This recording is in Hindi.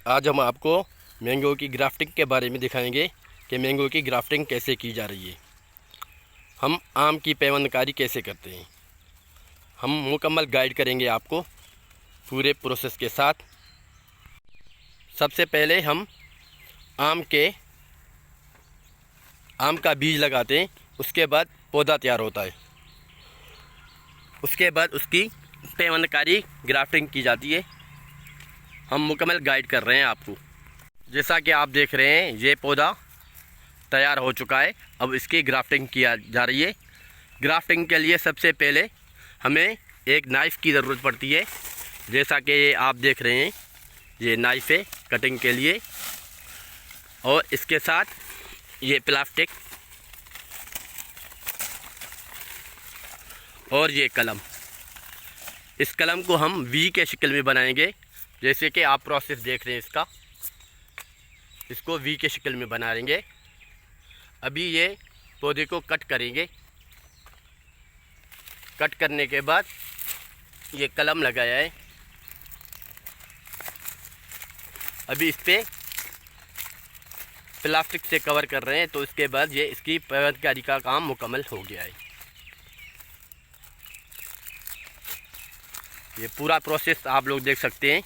आज हम आपको मैंगो की ग्राफ्टिंग के बारे में दिखाएंगे कि मैंगो की ग्राफ्टिंग कैसे की जा रही है। हम आम की पैवंदकारी कैसे करते हैं, हम मुकम्मल गाइड करेंगे आपको पूरे प्रोसेस के साथ। सबसे पहले हम आम का बीज लगाते हैं, उसके बाद पौधा तैयार होता है, उसके बाद उसकी पैवंदकारी ग्राफ्टिंग की जाती है। हम मुकम्मल गाइड कर रहे हैं आपको। जैसा कि आप देख रहे हैं, ये पौधा तैयार हो चुका है। अब इसकी ग्राफ्टिंग किया जा रही है। ग्राफ्टिंग के लिए सबसे पहले हमें एक नाइफ़ की ज़रूरत पड़ती है। जैसा कि ये आप देख रहे हैं, ये नाइफ़ है कटिंग के लिए, और इसके साथ ये प्लास्टिक और ये कलम। इस कलम को हम वी के शक्ल में बनाएंगे, जैसे कि आप प्रोसेस देख रहे हैं इसका। इसको वी के शक्ल में बनाएंगे। अभी ये पौधे को कट करेंगे। कट करने के बाद ये कलम लगाया है। अभी इस पर प्लास्टिक से कवर कर रहे हैं, तो इसके बाद ये इसकी पैवंदकारी का काम मुकम्मल हो गया है। ये पूरा प्रोसेस आप लोग देख सकते हैं।